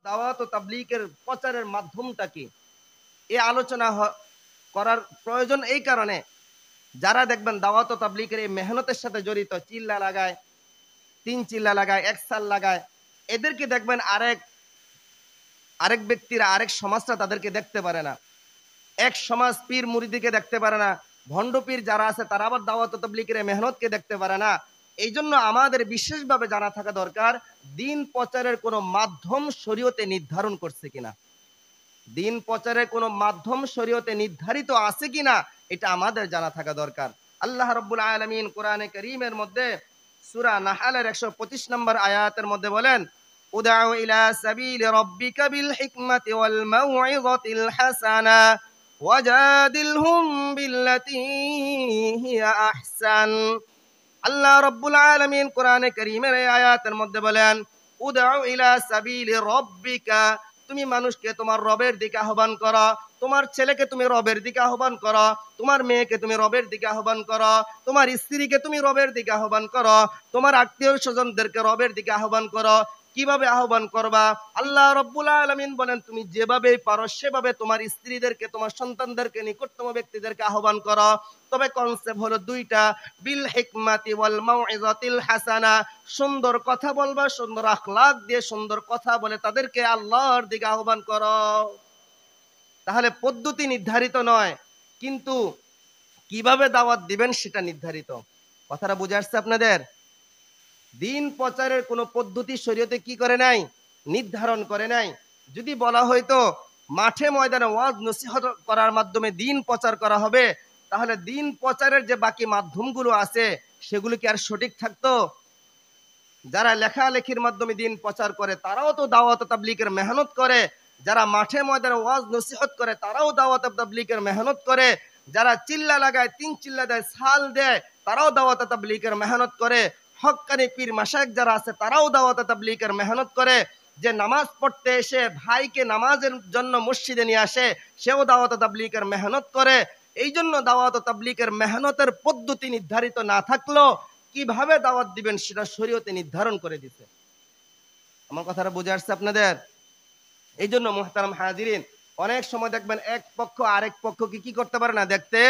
দাওয়াত ও তাবলীগের প্রচারের মাধ্যমটা কি? এই আলোচনা করার প্রয়োজন এই কারণে, যারা দেখবেন দাওয়াত ও তাবলীগের এই মেহনতের সাথে জড়িত, চিল্লা লাগায়, ৩ চিল্লা লাগায়, ১ সাল লাগায়, এদেরকে দেখবেন আরেক ব্যক্তিরা, আরেক সমাজটা তাদেরকে দেখতে পারে না। এক সমাজ পীর মুরিদিকে দেখতে পারে না। ভণ্ড পীর যারা আছে তারা আবার দাওয়াত ও তাবলীগের মেহনতকে দেখতে পারে না। এই জন্য আমাদের বিশেষভাবে জানা থাকা দরকার, দিন প্রচারের কোনো মাধ্যম শরীয়তে নির্ধারণ করছে কিনা। দিন প্রচারের কোনো মাধ্যম শরীয়তে নির্ধারিত আছে কিনা এটা আমাদের জানা থাকা দরকার। আল্লাহ রাব্বুল আলামিন কোরআনে কারীমের মধ্যে সূরা নাহলের ১২৫ নম্বর আয়াতের মধ্যে বলেন, উদউ ইলা সাবিলি রাব্বিকা বিল হিকমাতি ওয়াল মাউইযাতিল হাসানা ওয়াজাদিলহুম বিল্লাতী হিয়া আহসান। আল্লাহ রাব্বুল আলামিন কোরআনে কারীমের এই আয়াতের মধ্যে বলেন, উদউ ইলা সাবিলি রাব্বিকা, তুমি মানুষকে তোমার রবের দিকে আহ্বান করো, তোমার ছেলেকে তুমি রবের দিকে আহ্বান করো, তোমার মেয়েকে তুমি রবের দিকে আহ্বান করো, তোমার স্ত্রীকে তুমি রবের দিকে আহ্বান করো, তোমার আত্মীয় স্বজনদেরকে রবের দিকে আহ্বান করো। কিভাবে আহ্বান করবা? আল্লাহ রাব্বুল আলামিন বলেন, তুমি যেভাবে পারো সেভাবে তোমার স্ত্রীদেরকে, তোমার সন্তানদেরকে, নিকটতম ব্যক্তিদেরকে আহ্বান করো। তবে কনসেপ্ট হলো দুইটা, বিল হিকমাতি ওয়াল মাউইযাতিল হাসানা, সুন্দর কথা বলবা, সুন্দর আখলাক দিয়ে সুন্দর কথা বলে তাদেরকে আল্লাহর দিকে আহ্বান করো। তাহলে পদ্ধতি নির্ধারিত নয়, কিন্তু কিভাবে দাওয়াত দিবেন সেটা নির্ধারিত। কথাটা বুঝে আসছে আপনাদের? দিন প্রচারের কোনো পদ্ধতি শরীয়তে কি করে নাই? নির্ধারণ করে নাই। যদি বলা হয়তো মাঠে ময়দানে ওয়াজ নসিহত করার মাধ্যমে দিন প্রচার করা হবে, তাহলে দিন প্রচারের যে বাকি মাধ্যমগুলো আছে সেগুলো কি আর সঠিক থাকতো? যারা লেখালেখির মাধ্যমে দিন প্রচার করে তারাও তো দাওয়াত তাবলীগের মেহনত করে, যারা মাঠে ময়দানে ওয়াজ নসিহত করে তারাও দাওয়াত তাবলীগের মেহনত করে, যারা চিল্লা লাগায়, ৩ চিল্লা দেয়, সাল দেয়, তারাও দাওয়াত তাবলীগের মেহনত করে, হক্কানি পীর মাশায়েখ যারা আছে তারাও দাওয়াত তাবলীগের মেহনত করে, যে নামাজ পড়তে এসে ভাইকে নামাজের জন্য মসজিদে নিয়ে আসে সেও দাওয়াত তাবলীগের মেহনত করে। এই জন্য দাওয়াত তাবলীগের মেহনতের পদ্ধতি নির্ধারিত না থাকলেও কিভাবে দাওয়াত দিবেন সেটা শরীয়তে নির্ধারণ করে দিতে। আমার কথাটা বুঝে আসছে আপনাদের? এই জন্য মুহতারাম হাজিরিন, অনেক সময় দেখবেন এক পক্ষ আরেক পক্ষকে কি করতে পারে না, দেখতে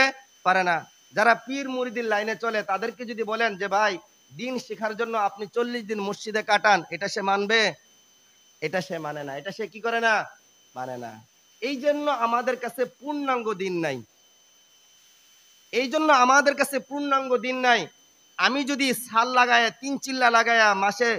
পারে না। যারা পীর মুরিদির লাইনে চলে তাদেরকে যদি বলেন যে ভাই দিন শেখার জন্য আপনি 40 দিন মসজিদে কাটান, এটা সে মানবে? এটা সে মানে না। এটা সে কি করে না? মানে না। এই জন্য আমাদের কাছে পূর্ণাঙ্গ দিন নাই। এই জন্য আমাদের কাছে পূর্ণাঙ্গ দিন নাই। আমি যদি সাল লাগায়, ৩ চিল্লা লাগায়া মাসে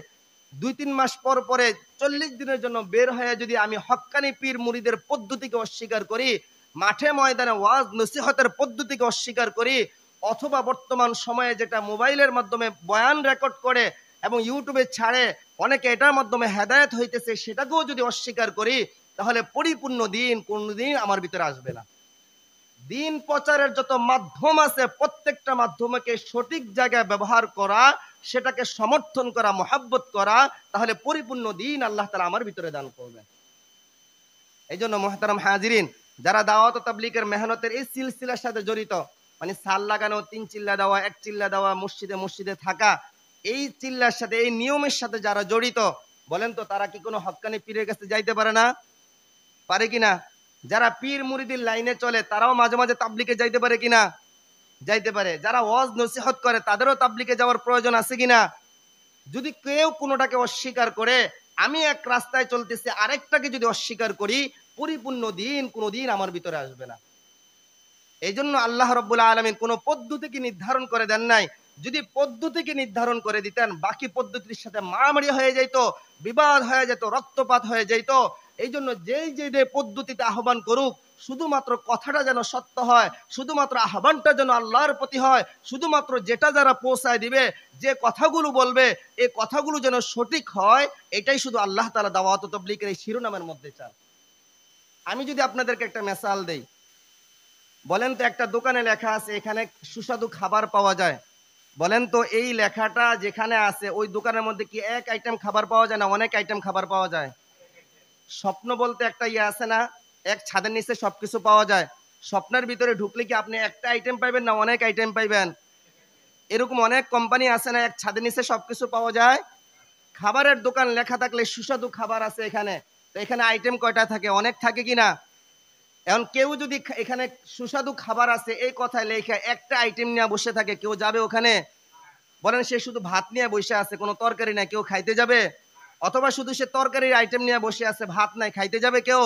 ২-৩ মাস পর পরে ৪০ দিনের জন্য বের হয়ে যদি আমি হক্কানি পীর মুরিদের পদ্ধতিকে অস্বীকার করি, মাঠে ময়দানে ওয়াজ নসিহতের পদ্ধতিকে অস্বীকার করি, অথবা বর্তমান সময়ে যেটা মোবাইলের মাধ্যমে বয়ান রেকর্ড করে এবং ইউটিউবে ছাড়ে, অনেকে এটার মাধ্যমে হেদায়েত হইতেছে, সেটাকেও যদি অস্বীকার করি, তাহলে পরিপূর্ণ দিন কোনদিন আমার ভিতরে আসবে না। দিন প্রচারের যত মাধ্যম আছে প্রত্যেকটা মাধ্যমকে সঠিক জায়গায় ব্যবহার করা, সেটাকে সমর্থন করা, মহাব্বত করা, তাহলে পরিপূর্ণ দিন আল্লাহ তাআলা আমার ভিতরে দান করবেন। এই জন্য মুহতারাম হাজিরিন, যারা দাওয়াত ও তাবলীগের মেহনতের এই সিলসিলার সাথে জড়িত, মানে সাল লাগানো, ৩ চিল্লা দেওয়া, ১ চিল্লা দেওয়া, মসজিদে মসজিদে থাকা, এই চিল্লার সাথে, এই নিয়মের সাথে যারা জড়িত, বলেন তো তারা কি কোনো হক্কানি পীরের কাছে যাইতে পারে না? পারে কিনা? যারা পীর মুরিদির লাইনে চলে তারাও মাঝে মাঝে তাবলীগে যাইতে পারে কিনা? যাইতে পারে। যারা ওয়াজ নসিহত করে তাদেরও তাবলীগে যাওয়ার প্রয়োজন আছে কিনা? যদি কেউ কোনোটাকে অস্বীকার করে, আমি এক রাস্তায় চলতেছি আরেকটাকে যদি অস্বীকার করি, পরিপূর্ণ দিন কোনোদিন আমার ভিতরে আসবে না। এই জন্য আল্লাহ রাব্বুল আলামিন কোনো পদ্ধতিকে নির্ধারণ করে দেন নাই। যদি পদ্ধতিকে নির্ধারণ করে দিতেন, বাকি পদ্ধতির সাথে মারামারি হয়ে যেত, বিবাদ হয়ে যেত, রক্তপাত হয়ে যেত। এই জন্য যেই যে পদ্ধতিতে আহ্বান করুক, শুধুমাত্র কথাটা যেন সত্য হয়, শুধুমাত্র আহ্বানটা যেন আল্লাহর প্রতি হয়, শুধুমাত্র যেটা যারা পৌঁছায় দিবে, যে কথাগুলো বলবে, এই কথাগুলো যেন সঠিক হয়, এটাই শুধু আল্লাহ তাআলা দাওয়াত ও তাবলীগের এই শিরোনামের মধ্যে চান। আমি যদি আপনাদেরকে একটা মিসাল দেই, বলেন তো একটা দোকানে লেখা আছে এখানে সুস্বাদু খাবার পাওয়া যায়, বলেন তো এই লেখাটা যেখানে আছে ওই দোকানের মধ্যে কি এক আইটেম খাবার পাওয়া যায় না অনেক আইটেম খাবার পাওয়া যায়? স্বপ্ন বলতে একটা ইয়ে আছে না, এক ছাদের নিচে সবকিছু পাওয়া যায়। স্বপ্নের ভিতরে ঢুকলে কি আপনি একটা আইটেম পাইবেন না অনেক আইটেম পাইবেন? এরকম অনেক কোম্পানি আছে না এক ছাদের নিচে সবকিছু পাওয়া যায়? খাবারের দোকান লেখা থাকলে সুস্বাদু খাবার আছে এখানে, তো এখানে আইটেম কয়টা থাকে? অনেক থাকে কিনা? এখন কেউ যদি এখানে সুস্বাদু খাবার আছে এই কথায় লেখা একটা আইটেম নিয়ে বসে থাকে, কেউ যাবে ওখানে? বলেন, সে শুধু ভাত নিয়ে বসে আছে, কোনো তরকারি নাই, কেউ খাইতে যাবে? অথবা শুধু সে তরকারির আইটেম নিয়ে বসে আছে, ভাত নাই, খাইতে যাবে কেউ?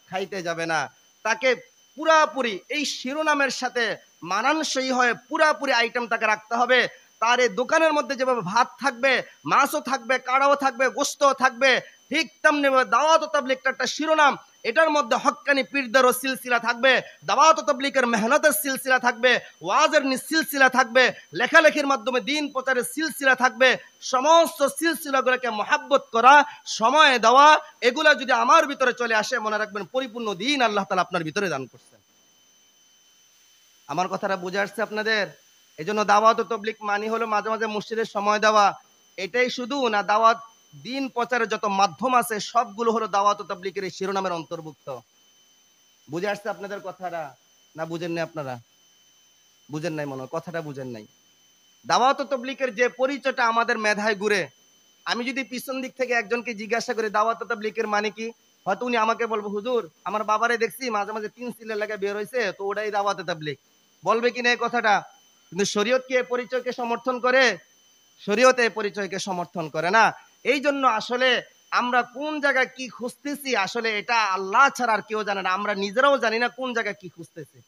খাইতে যাবে না। তাকে পুরাপুরি এই শিরোনামের সাথে মানানসই হয়ে পুরাপুরি আইটেম তাকে রাখতে হবে। তার এই দোকানের মধ্যে যেভাবে ভাত থাকবে, মাছও থাকবে, কাড়াও থাকবে, গোস্তও থাকবে, ঠিক তেমনি দাওয়াত ও তাবলীগের একটা শিরোনাম, এটার মধ্যে হক্কানি পীরদেরও সিলসিলা থাকবে, দাওয়াত ও তাবলীগের মেহনতের সিলসিলা থাকবে, ওয়াজের সিলসিলা থাকবে, লেখালেখির মাধ্যমে দিন প্রচারের সিলসিলা থাকবে। সমস্ত সিলসিলাগুলোকে মহাব্বত করা, সময় দেওয়া, এগুলা যদি আমার ভিতরে চলে আসে, মনে রাখবেন পরিপূর্ণ দিন আল্লাহ তাআলা আপনার ভিতরে দান করছেন। আমার কথাটা বুঝে আসছে আপনাদের? এই জন্য দাওয়াত ও তাবলীগ মানি হলো মাঝে মাঝে মসজিদে সময় দেওয়া, এটাই শুধু না, দাওয়াত দিন প্রচারের যত মাধ্যম আছে সবগুলো হলো দাওয়াত ও তাবলীগের এই শিরোনামের অন্তর্ভুক্ত। বুঝে আসছে আপনাদের কথাটা? না বুঝেন নাই? আপনারা বুঝেন নাই মনে হয়, কথাটা বুঝেন নাই। দাওয়াত ও তাবলীগের যে পরিচয়টা আমাদের মেধায় ঘুরে, আমি যদি পিছন দিক থেকে একজনকে জিজ্ঞাসা করি দাওয়াত ও তাবলীগের মানে কি, হয়তো উনি আমাকে বলবো, হুজুর আমার বাবারে দেখছি মাঝে মাঝে 3 সিলের লাগা বের হইছে, তো ওটাই দাওয়াত ও তাবলীগ। বলবে কিনা এই কথাটা? কিন্তু শরীয়ত কি এই পরিচয়কে সমর্থন করে? শরীয়ত এই পরিচয়কে সমর্থন করে না। এই জন্য আসলে আমরা কোন জায়গায় কি খুঁজতেছি, আসলে এটা আল্লাহ ছাড়া আর কেউ জানে না, আমরা নিজেরাও জানি না কোন জায়গায় কি খুঁজতেছি।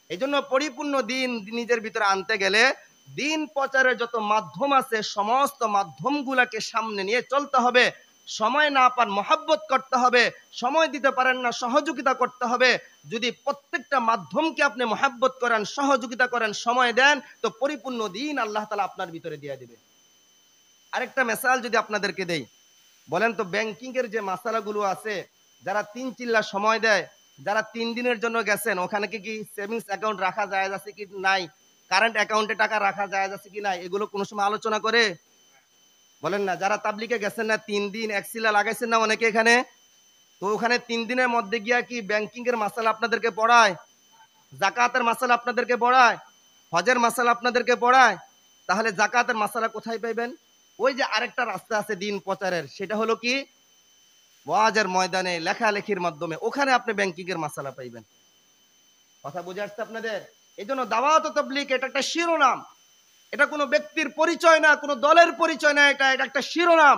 এই জন্য পরিপূর্ণ দিন নিজের ভিতরে আনতে গেলে দিন প্রচারের যত মাধ্যম আছে সমস্ত মাধ্যমগুলাকে সামনে নিয়ে চলতে হবে। সময় না পান মহাব্বত করতে হবে, সময় দিতে পারেন না সহযোগিতা করতে হবে। যদি প্রত্যেকটা মাধ্যমকে আপনি মহাব্বত করেন, সহযোগিতা করেন, সময় দেন, তো পরিপূর্ণ দিন আল্লাহ তাআলা আপনার ভিতরে দিয়ে দিবে। আরেকটা মেসাল যদি আপনাদেরকে দেই, বলেন তো ব্যাংকিং এর যে মাসালাগুলো আছে, যারা 3 চিল্লা সময় দেয়, যারা 3 দিনের জন্য গেছেন, ওখানে কি সেভিংস অ্যাকাউন্ট রাখা যায় আছে কি নাই, কারেন্ট অ্যাকাউন্টে টাকা রাখা যায় আছে কি নাই, এগুলো কোনো সময় আলোচনা করে? বলেন না। যারা তাবলিগে গেছেন না 3 দিন এক চিল্লা লাগাইছেন না অনেকে এখানে, তো ওখানে 3 দিনের মধ্যে গিয়া কি ব্যাংকিং এর মাসালা আপনাদেরকে পড়ায়? জাকাতের মাসালা আপনাদেরকে পড়ায়? হজের মাসালা আপনাদেরকে পড়ায়? তাহলে জাকাতের মাসালা কোথায় পাইবেন? ওই যে আরেকটা রাস্তা আছে দিন প্রচারের, সেটা হলো কি ওয়াজের ময়দানে, লেখালেখির মাধ্যমে, ওখানে আপনি ব্যাংকিং এর মাসালা পাইবেন। কথা বুঝে আসছে আপনাদের? এই জন্য দাওয়াত ও তাবলীগ এটা একটা শিরোনাম, এটা কোনো ব্যক্তির পরিচয় না, কোনো দলের পরিচয় না, এটা একটা শিরোনাম,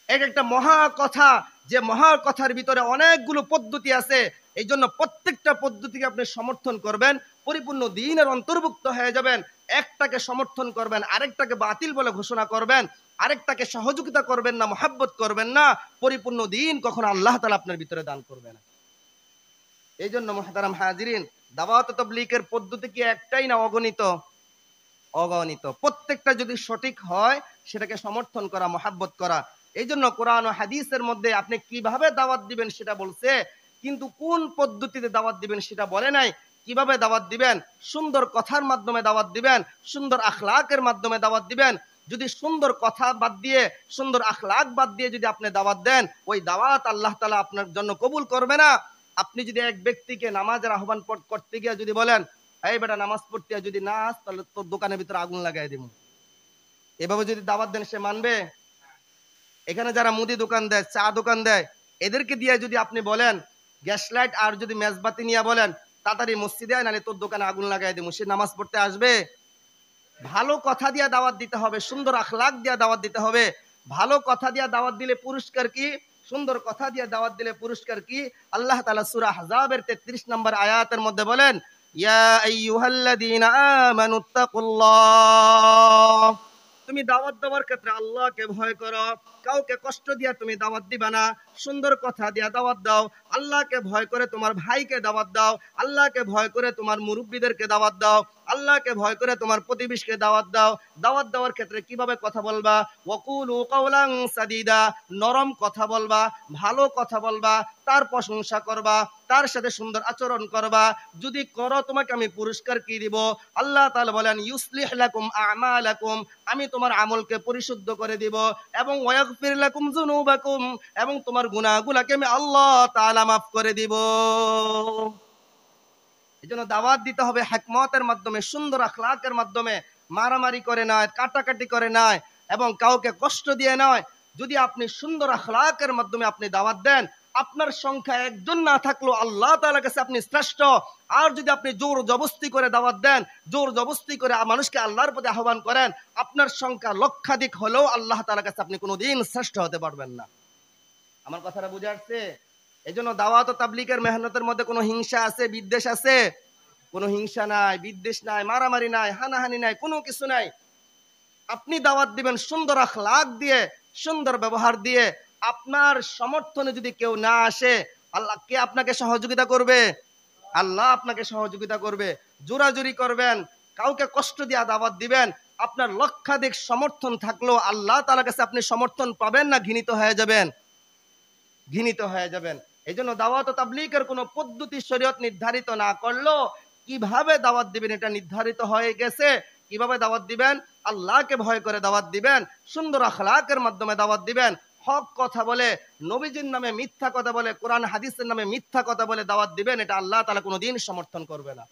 এটা একটা মহা কথা, যে মহা কথার ভিতরে অনেকগুলো পদ্ধতি আছে। এই জন্য প্রত্যেকটা পদ্ধতিকে আপনি সমর্থন করবেন, পরিপূর্ণ দ্বীনের অন্তর্ভুক্ত হয়ে যাবেন। একটাকে সমর্থন করবেন, আরেকটাকে বাতিল বলে ঘোষণা করবেন, আরেকটাকে সহযোগিতা করবেন না, মহাব্বত করবেন না, পরিপূর্ণ দ্বীন কখনো আল্লাহ তাআলা আপনার ভিতরে দান করবে না। এই জন্য মুহতারাম হাজিরিন, দাওয়াত ও তাবলীগের পদ্ধতি কি একটাই না অগণিত? অগণিত। প্রত্যেকটা যদি সঠিক হয় সেটাকে সমর্থন করা, মহাব্বত করা। এই জন্য কোরআন ও হাদিসের মধ্যে আপনি কিভাবে দাওয়াত দিবেন সেটা বলছে, কিন্তু কোন পদ্ধতিতে দাওয়াত দিবেন সেটা বলে নাই। কিভাবে দাওয়াত দিবেন? সুন্দর কথার মাধ্যমে দাওয়াত দিবেন, সুন্দর আখলাকের মাধ্যমে দাওয়াত দিবেন। যদি সুন্দর কথা বাদ দিয়ে, সুন্দর আখলাক বাদ দিয়ে যদি আপনি দাওয়াত দেন, ওই দাওয়াত আল্লাহ তাআলা আপনার জন্য কবুল করবে না। আপনি যদি এক ব্যক্তিকে নামাজের আহ্বান করতে গিয়ে যদি বলেন, এই বেটা নামাজ পড়তে যদি না আস তাহলে তোর দোকানের ভিতরে আগুন লাগাই দিব, এভাবে যদি দাওয়াত দেন সে মানবে? এখানে যারা মুদি দোকান দেয়, চা দোকান দেয়, এদেরকে দিয়ে যদি আপনি বলেন গ্যাস লাইট আর যদি মেজবাতি নিয়ে বলেন তাড়াতাড়ি মসজিদে আয় নাহলে তোর দোকানে আগুন লাগাই দিব, সে নামাজ পড়তে আসবে? ভালো কথা দিয়ে দাওয়াত দিতে হবে, সুন্দর আখলাক দিয়ে দাওয়াত দিতে হবে। ভালো কথা দিয়ে দাওয়াত দিলে পুরস্কার কি, সুন্দর কথা দিয়ে দাওয়াত দিলে পুরস্কার কি? আল্লাহ তাআলা সূরা আহজাবের 33 নম্বর আয়াতের মধ্যে বলেন, ইয়া আইয়ুহাল্লাযীনা আমানুত্তাকুল্লাহ, তুমি দাওয়াত দেওয়ার ক্ষেত্রে আল্লাহকে ভয় করো, কাউকে কষ্ট দিয়া তুমি দাওয়াত দিবা না, সুন্দর কথা দিয়া দাওয়াত দাও। আল্লাহকে ভয় করে তোমার ভাইকে দাওয়াত দাও, আল্লাহকে ভয় করে তোমার মুরব্বীদেরকে দাওয়াত দাও, আল্লাহকে ভয় করে তোমার প্রতিবেশীকে দাওয়াত দাও। দাওয়াত দেওয়ার ক্ষেত্রে কিভাবে কথা বলবা? ওয়াকুলু কাওলান সাদীদা, নরম কথা বলবা, ভালো কথা বলবা, তার প্রশংসা করবা, তার সাথে সুন্দর আচরণ করবা। যদি করো তোমাকে আমি পুরস্কার কি দিব? আল্লাহ তাআলা বলেন, ইউসলিহ লাকুম আমালাকুম, আমি তোমার আমলকে পরিশুদ্ধ করে দিব, এবং ওয়াগফির লাকুম যুনুবাকুম, এবং তোমার গুনাহগুলোকে আমি আল্লাহ তাআলা মাফ করে দিব। এজন্য দাওয়াত দিতে হবে হিকমতের মাধ্যমে, সুন্দর আখলাকের মাধ্যমে, মারামারি করে নয়, কাটাকাটি করে নয়, এবং কাউকে কষ্ট দিয়ে নয়। যদি আপনি সুন্দর আখলাকের মাধ্যমে আপনি দাওয়াত দেন, আপনার সংখ্যা একজন না থাকলেও আল্লাহ তাআলার কাছে আপনি শ্রেষ্ঠ। আর যদি আপনি জোর জবস্তি করে দাওয়াত দেন, জোর জবস্তি করে মানুষকে আল্লাহর প্রতি আহ্বান করেন, আপনার সংখ্যা লক্ষাধিক হলেও আল্লাহ তাআলার কাছে আপনি কোনোদিন শ্রেষ্ঠ হতে পারবেন না। আমার কথাটা বুঝে আসছে? এই জন্য দাওয়াত ও তাবলীগের মেহনতের মধ্যে কোনো হিংসা আছে, বিদ্বেষ আছে? কোনো হিংসা নাই, বিদ্বেষ নাই, মারামারি নাই, হানাহানি নাই, কোনো কিছু নাই। আপনি দাওয়াত দিবেন সুন্দর আখলাক দিয়ে, সুন্দর ব্যবহার দিয়ে। আপনার সমর্থনে যদি কেউ না আসে, আল্লাহ কে আপনাকে সহযোগিতা করবে? আল্লাহ আপনাকে সহযোগিতা করবে। জোরাজুরি করবেন, কাউকে কষ্ট দিয়ে দাওয়াত দিবেন, আপনার লক্ষাধিক সমর্থন থাকলেও আল্লাহ তাআলার কাছে আপনি সমর্থন পাবেন না, ঘৃণিত হয়ে যাবেন, ঘৃণিত হয়ে যাবেন। এই জন্য দাওয়াত ও তাবলীগের কোনো পদ্ধতি শরীয়ত নির্ধারিত না করলেও কিভাবে দাওয়াত দিবেন এটা নির্ধারিত হয়ে গেছে। কিভাবে দাওয়াত দিবেন? আল্লাহকে ভয় করে দাওয়াত দিবেন, সুন্দর আখলাকের মাধ্যমে দাওয়াত দিবেন। হক কথা বলে, নবীজির নামে মিথ্যা কথা বলে, কোরআন হাদিসের নামে মিথ্যা কথা বলে দাওয়াত দিবেন, এটা আল্লাহ তাআলা কোনোদিন সমর্থন করবে না।